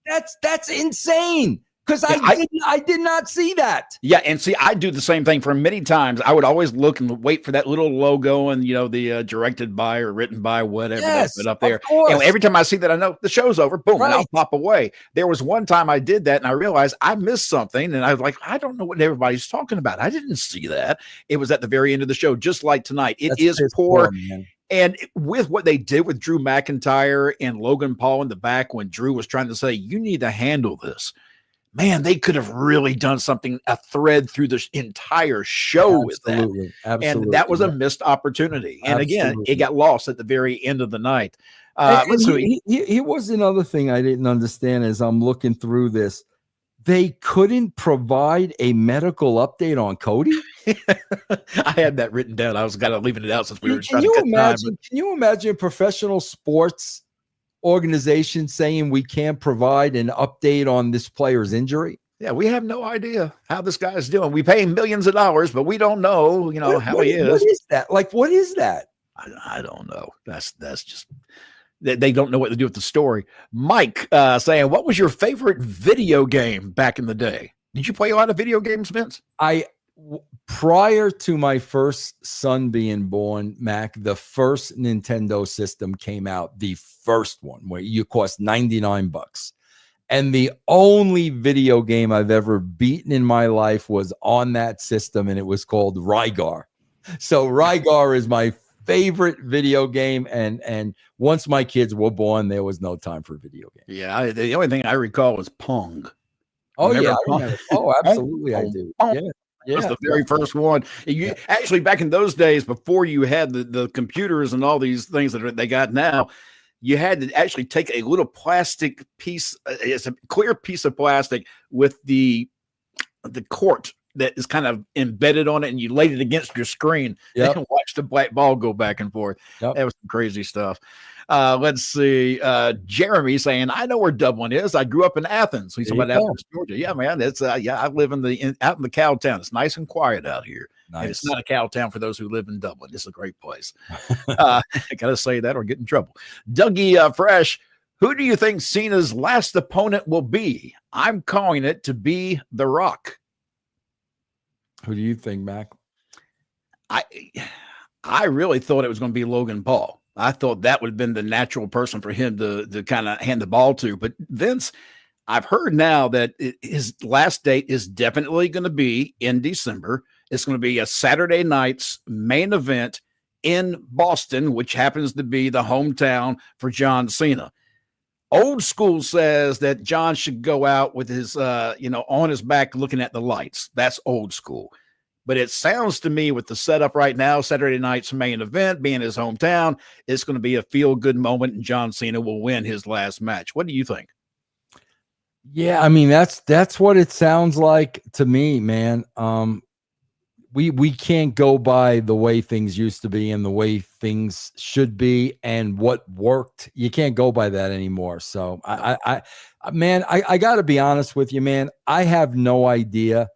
insane. Because I did not see that. Yeah, and see, I do the same thing for many times. I would always look and wait for that little logo and, the directed by or written by whatever they put up there. And every time I see that, I know the show's over. Boom, and I'll pop away. There was one time I did that, and I realized I missed something, and I was like, I don't know what everybody's talking about. I didn't see that. It was at the very end of the show, just like tonight. It is poor. Man. And with what they did with Drew McIntyre and Logan Paul in the back when Drew was trying to say, you need to handle this. Man, they could have really done something, a thread through the entire show with that. Absolutely. And that was a missed opportunity. And again, it got lost at the very end of the night. Here was another thing I didn't understand as I'm looking through this. They couldn't provide a medical update on Cody? I had that written down. I was kind of leaving it out since we were trying to cut time. Can you imagine professional sports organization saying we can't provide an update on this player's injury? Yeah, we have no idea how this guy is doing. We pay him millions of dollars, but we don't know, how he is. What is that? Like, what is that? I don't know. That's just they don't know what to do with the story. Mike saying, what was your favorite video game back in the day? Did you play a lot of video games, Vince? Prior to my first son being born, Mac, the first Nintendo system came out, the first one, where you cost $99. And the only video game I've ever beaten in my life was on that system, and it was called Rygar. So Rygar is my favorite video game, and once my kids were born, there was no time for video games. Yeah, the only thing I recall was Pong. Oh, yeah, I remember. Oh, absolutely, I do. Yeah. That's the very first one. Actually, back in those days, before you had the computers and all these things that they got now, you had to actually take a little plastic piece. It's a clear piece of plastic with the court that is kind of embedded on it, and you laid it against your screen and watch the black ball go back and forth. That was some crazy stuff. Let's see. Jeremy saying, I know where Dublin is. I grew up in Athens. He's about Athens, Georgia. Yeah, man. It's I live out in the cow town. It's nice and quiet out here. Nice. And it's not a cow town for those who live in Dublin. It's a great place. I gotta say that or get in trouble. Dougie Fresh, who do you think Cena's last opponent will be? I'm calling it to be The Rock. Who do you think, Mac? I really thought it was going to be Logan Paul. I thought that would have been the natural person for him to kind of hand the ball to. But Vince, I've heard now that his last date is definitely going to be in December. It's going to be a Saturday night's main event in Boston, which happens to be the hometown for John Cena. Old school says that John should go out with his, on his back looking at the lights. That's old school. But it sounds to me with the setup right now, Saturday night's main event being his hometown, it's going to be a feel-good moment, and John Cena will win his last match. What do you think? Yeah, I mean, that's what it sounds like to me, man. We can't go by the way things used to be and the way things should be and what worked. You can't go by that anymore. So I got to be honest with you, man. I have no idea.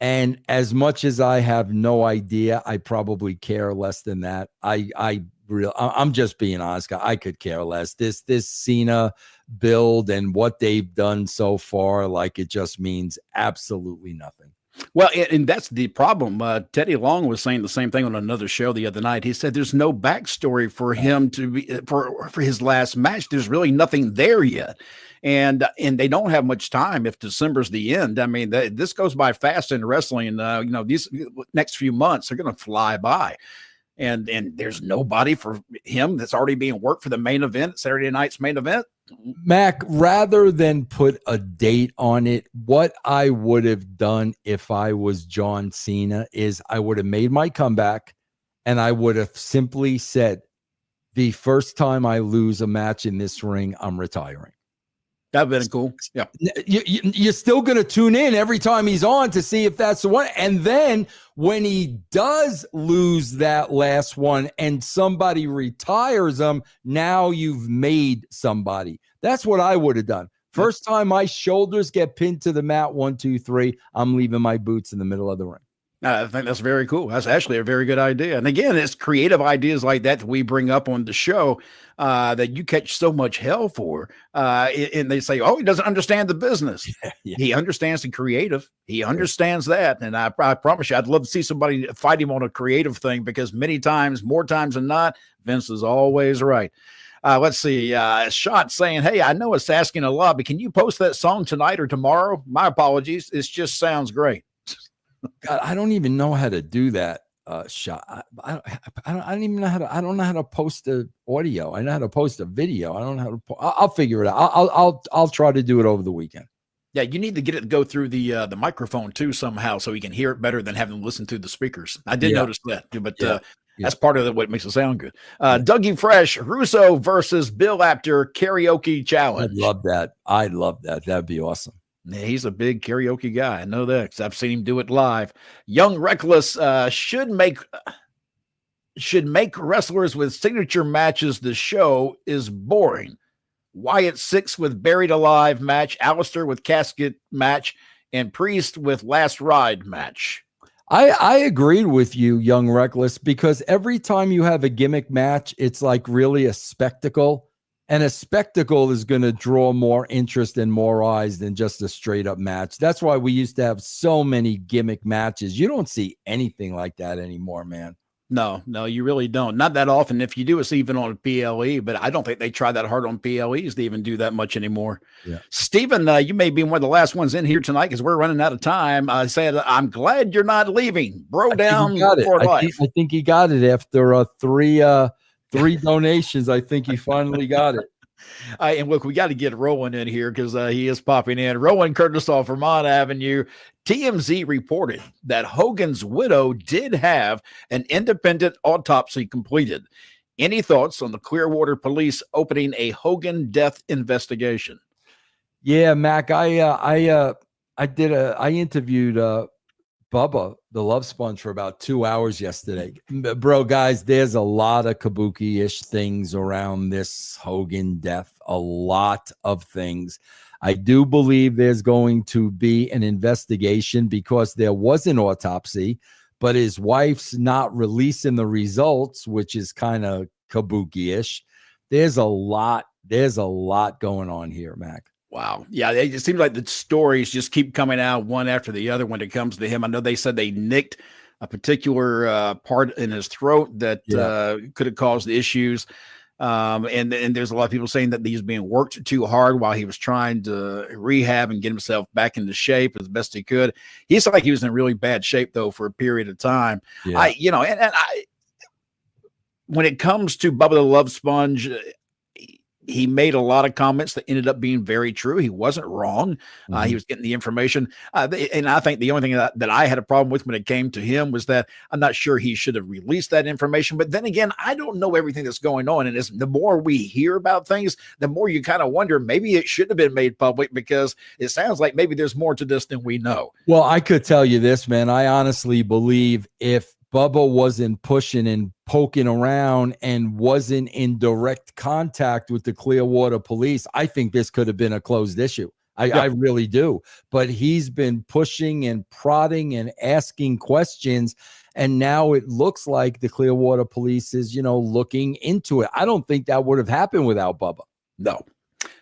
And as much as I have no idea, I probably care less than that. I'm just being honest. I could care less. This Cena build and what they've done so far, like it just means absolutely nothing. Well, and that's the problem. Teddy Long was saying the same thing on another show the other night. He said there's no backstory for him to be for his last match. There's really nothing there yet. And they don't have much time if December's the end. I mean, this goes by fast in wrestling. These next few months are going to fly by. and there's nobody for him that's already being worked for the main event, Saturday night's main event. Mac, rather than put a date on it, what I would have done if I was John Cena is I would have made my comeback and I would have simply said, the first time I lose a match in this ring, I'm retiring. That'd been cool. Yeah. You're still going to tune in every time he's on to see if that's the one. And then when he does lose that last one and somebody retires him, now you've made somebody. That's what I would have done. First time my shoulders get pinned to the mat, 1, 2, 3, I'm leaving my boots in the middle of the ring. I think that's very cool. That's actually a very good idea. And again, it's creative ideas like that we bring up on the show that you catch so much hell for. And they say, oh, he doesn't understand the business. Yeah. He understands the creative. He understands that. And I promise you, I'd love to see somebody fight him on a creative thing, because many times, more times than not, Vince is always right. Let's see. Shot saying, hey, I know it's asking a lot, but can you post that song tonight or tomorrow? My apologies. It just sounds great. God, I don't even know how to do that. Shot. I don't even know how to. I don't know how to post the audio. I know how to post a video. I don't know how to. I'll figure it out. I'll try to do it over the weekend. Yeah, you need to get it to go through the microphone too somehow, so you can hear it better than having to listen through the speakers. I did notice that, but that's part of what makes it sound good. Dougie Fresh, Russo versus Bill Apter karaoke challenge. I'd love that. That'd be awesome. Yeah, he's a big karaoke guy. I know that because I've seen him do it live. Young Reckless should make wrestlers with signature matches. The show is boring. Wyatt 6 with Buried Alive match, Alistair with casket match, and Priest with last ride match. I agreed with you, Young Reckless, because every time you have a gimmick match, it's like really a spectacle. And a spectacle is going to draw more interest and more eyes than just a straight up match. That's why we used to have so many gimmick matches. You don't see anything like that anymore, man. No, you really don't. Not that often. If you do, it's even on PLE, but I don't think they try that hard on PLEs to even do that much anymore. Yeah. Stephen, you may be one of the last ones in here tonight because we're running out of time. I said, I'm glad you're not leaving. BroDown for life. I think he got it after three donations. I think he finally got it. And look, we got to get Rowan in here because he is popping in. Rowan Curtis off Vermont Avenue. TMZ reported that Hogan's widow did have an independent autopsy completed. Any thoughts on the Clearwater police opening a Hogan death investigation? Yeah, Mac, I interviewed Bubba, the Love Sponge, for about 2 hours yesterday. Bro, guys, there's a lot of kabuki-ish things around this Hogan death, a lot of things. I do believe there's going to be an investigation because there was an autopsy, but his wife's not releasing the results, which is kind of kabuki-ish. There's a lot going on here, Mac. Wow. Yeah, it seems like the stories just keep coming out one after the other when it comes to him. I know they said they nicked a particular part in his throat that could have caused issues. And there's a lot of people saying that he's being worked too hard while he was trying to rehab and get himself back into shape as best he could. He seemed like he was in really bad shape, though, for a period of time. Yeah. When it comes to Bubba the Love Sponge, he made a lot of comments that ended up being very true. He wasn't wrong. He was getting the information. And I think the only thing that I had a problem with when it came to him was that I'm not sure he should have released that information. But then again, I don't know everything that's going on. And the more we hear about things, the more you kind of wonder, maybe it shouldn't have been made public because it sounds like maybe there's more to this than we know. Well, I could tell you this, man. I honestly believe if Bubba wasn't pushing and poking around and wasn't in direct contact with the Clearwater police, I think this could have been a closed issue. I really do. But he's been pushing and prodding and asking questions. And now it looks like the Clearwater police is, looking into it. I don't think that would have happened without Bubba. No.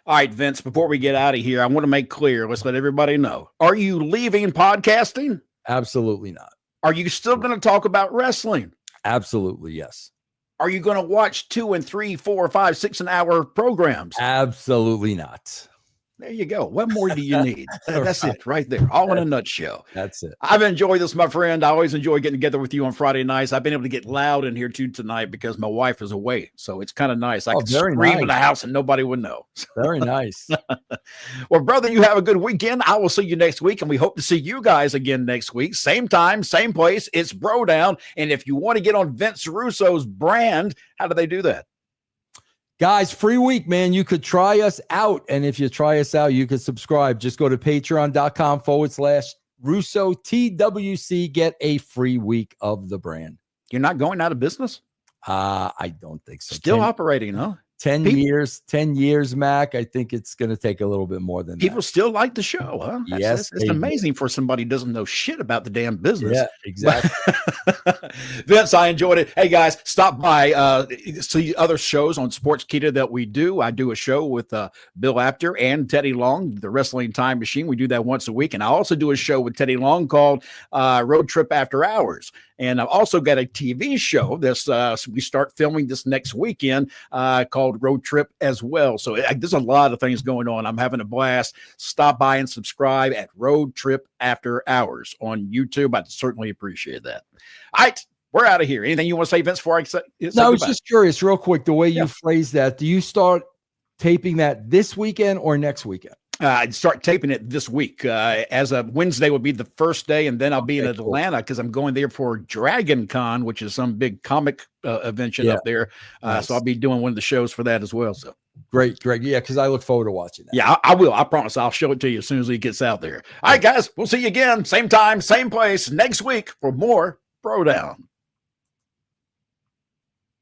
All right, Vince, before we get out of here, I want to make clear, let's let everybody know. Are you leaving podcasting? Absolutely not. Are you still going to talk about wrestling? Absolutely, yes. Are you going to watch 2 and 3, 4, 5, 6 an hour programs? Absolutely not. There you go. What more do you need? That's Right. it right there. All in a nutshell. That's it. I've enjoyed this, my friend. I always enjoy getting together with you on Friday nights. I've been able to get loud in here too tonight because my wife is away. So it's kind of nice. I can scream in the house and nobody would know. Very nice. Well, brother, you have a good weekend. I will see you next week, and we hope to see you guys again next week. Same time, same place. It's BroDown. And if you want to get on Vince Russo's brand, how do they do that? Guys, free week, man. You could try us out. And if you try us out, you can subscribe. Just go to patreon.com/Russo TWC. Get a free week of the brand. You're not going out of business? I don't think so. Still operating, huh? 10 years, Mac. I think it's going to take a little bit more than people that. still like the show, huh? Yes. It's amazing for somebody who doesn't know shit about the damn business. Yeah, exactly. Vince, I enjoyed it. Hey, guys, stop by, see other shows on Sportskeeda that we do. I do a show with Bill Apter and Teddy Long, the Wrestling Time Machine. We do that once a week. And I also do a show with Teddy Long called Road Trip After Hours. And I've also got a TV show this we start filming this next weekend called Road Trip as well. So there's a lot of things going on. I'm having a blast. Stop by and subscribe at Road Trip After Hours on YouTube. I'd certainly appreciate that. All right, we're out of here. Anything you want to say, Vince, before I say No, I was just curious, real quick, the way you phrased that. Do you start taping that this weekend or next weekend? I'd start taping it this week. As of Wednesday would be the first day, and then I'll be in Atlanta because I'm going there for Dragon Con, which is some big comic convention up there. Nice. So I'll be doing one of the shows for that as well. So great. Yeah, because I look forward to watching that. Yeah, I will. I promise. I'll show it to you as soon as it gets out there. All right, guys, we'll see you again, same time, same place next week for more BroDown.